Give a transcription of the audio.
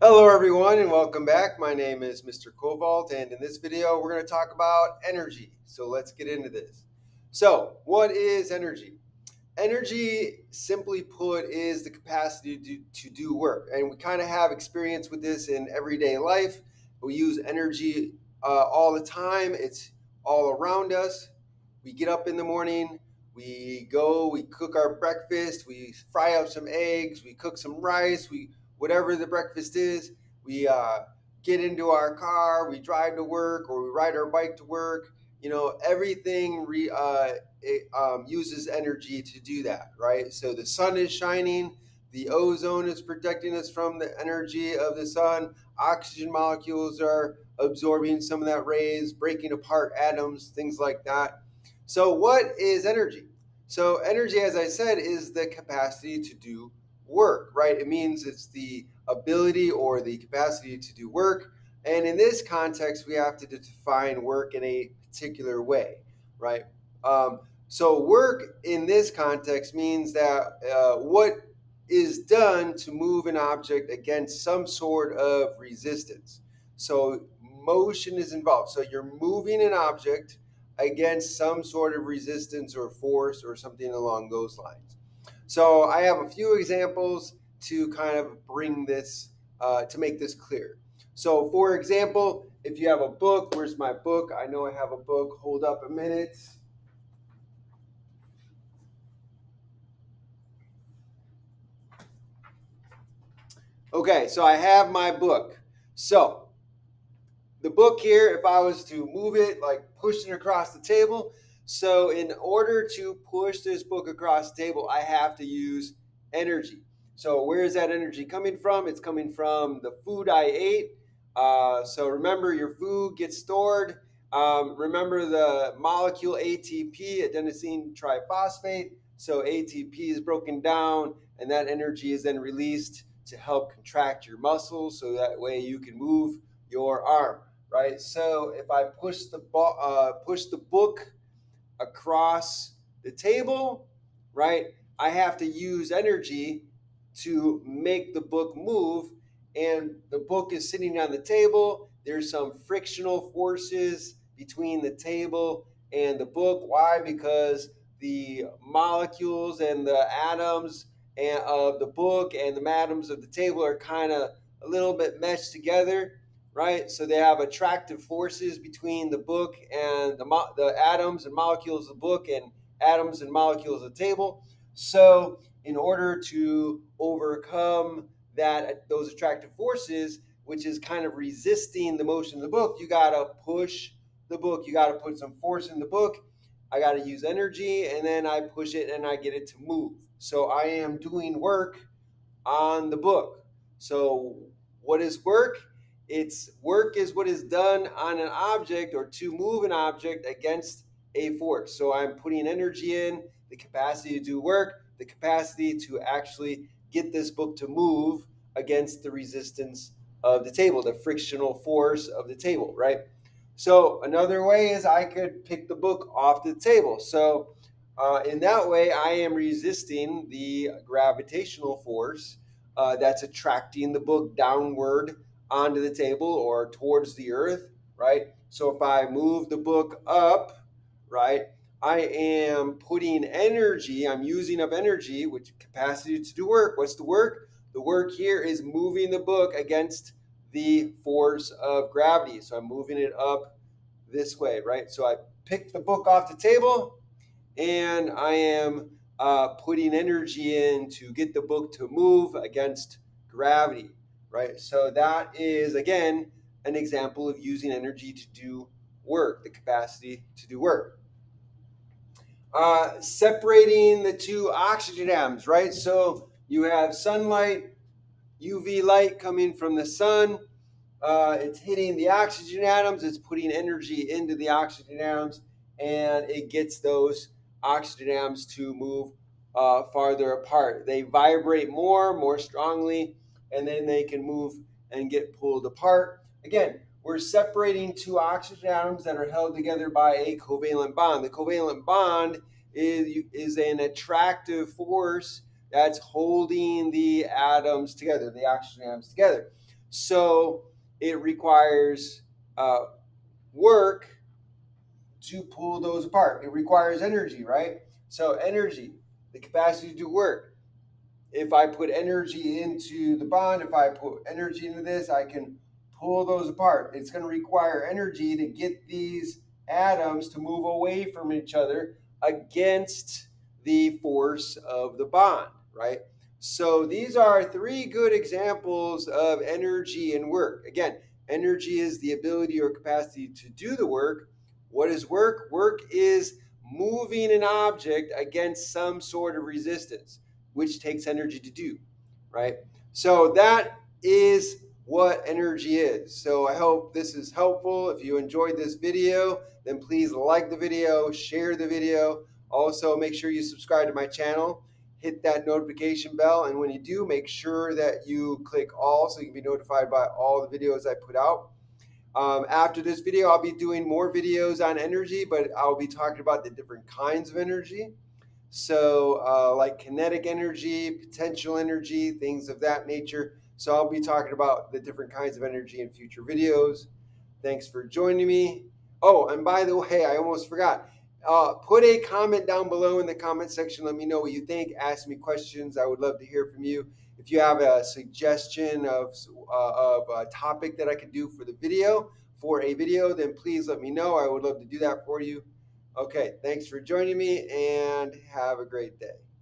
Hello everyone and welcome back. My name is Mr. Cobalt and in this video we're going to talk about energy. So let's get into this. So what is energy? Energy, simply put, is the capacity to do work. And we kind of have experience with this in everyday life. We use energy all the time. It's all around us. We get up in the morning, we cook our breakfast, we fry up some eggs, we cook some rice, whatever the breakfast is, we get into our car, we drive to work, or we ride our bike to work. Everything uses energy to do that, right? So the sun is shining, the ozone is protecting us from the energy of the sun. Oxygen molecules are absorbing some of that rays, breaking apart atoms, things like that. So, what is energy? So, energy, as I said, is the capacity to do work, right? It means it's the ability or the capacity to do work. And in this context, we have to define work in a particular way, right? So, work in this context means that what is done to move an object against some sort of resistance. So, motion is involved. So, you're moving an object against some sort of resistance or force or something along those lines. So I have a few examples to kind of bring this, to make this clear. So for example, if you have a book, where's my book? I know I have a book. Hold up a minute. Okay, so I have my book. So the book here, if I was to move it, like push it across the table, so in order to push this book across the table, I have to use energy. So where is that energy coming from? It's coming from the food I ate. So remember, your food gets stored. Remember the molecule ATP, adenosine triphosphate. So ATP is broken down, and that energy is then released to help contract your muscles, so that way you can move your arm, right? So if I push the book across the table, right, I have to use energy to make the book move, and the book is sitting on the table. There's some frictional forces between the table and the book. Why? Because the molecules and the atoms of the book and the atoms of the table are kind of a little bit meshed together, right? So they have attractive forces between the book and the atoms and molecules of the book and atoms and molecules of the table. So in order to overcome those attractive forces, which is kind of resisting the motion of the book, you got to push the book. You got to put some force in the book. I got to use energy, and then I push it and I get it to move. So I am doing work on the book. So what is work? It's work is what is done on an object or to move an object against a force. So I'm putting energy in, the capacity to do work, the capacity to actually get this book to move against the resistance of the table, the frictional force of the table, right? So another way is I could pick the book off the table. So in that way, I am resisting the gravitational force that's attracting the book downward onto the table or towards the earth, right? So if I move the book up, right, I am putting energy, I'm using up energy, which capacity to do work. What's the work? The work here is moving the book against the force of gravity. So I'm moving it up this way, right? So I pick the book off the table and I am putting energy in to get the book to move against gravity, right? So that is, again, an example of using energy to do work, the capacity to do work. Separating the two oxygen atoms, right? So you have sunlight, UV light coming from the sun. It's hitting the oxygen atoms, it's putting energy into the oxygen atoms, and it gets those oxygen atoms to move farther apart. They vibrate more strongly, and then they can move and get pulled apart. Again, we're separating two oxygen atoms that are held together by a covalent bond. The covalent bond is an attractive force that's holding the atoms together, the oxygen atoms together. So it requires work to pull those apart. It requires energy, right? So energy, the capacity to do work. If I put energy into the bond, if I put energy into this, I can pull those apart. It's going to require energy to get these atoms to move away from each other against the force of the bond, right? So these are three good examples of energy and work. Again, energy is the ability or capacity to do the work. What is work? Work is moving an object against some sort of resistance, which takes energy to do, right? So that is what energy is. So I hope this is helpful. If you enjoyed this video, then please like the video, share the video. Also, make sure you subscribe to my channel, hit that notification bell, and when you do, make sure that you click all so you can be notified by all the videos I put out. After this video, I'll be doing more videos on energy, but I'll be talking about the different kinds of energy. So like kinetic energy, potential energy, things of that nature. So I'll be talking about the different kinds of energy in future videos. Thanks for joining me. Oh, and by the way, I almost forgot. Put a comment down below in the comment section. Let me know what you think. Ask me questions. I would love to hear from you. If you have a suggestion of a topic that I could do for a video, then please let me know. I would love to do that for you. Okay, thanks for joining me and have a great day.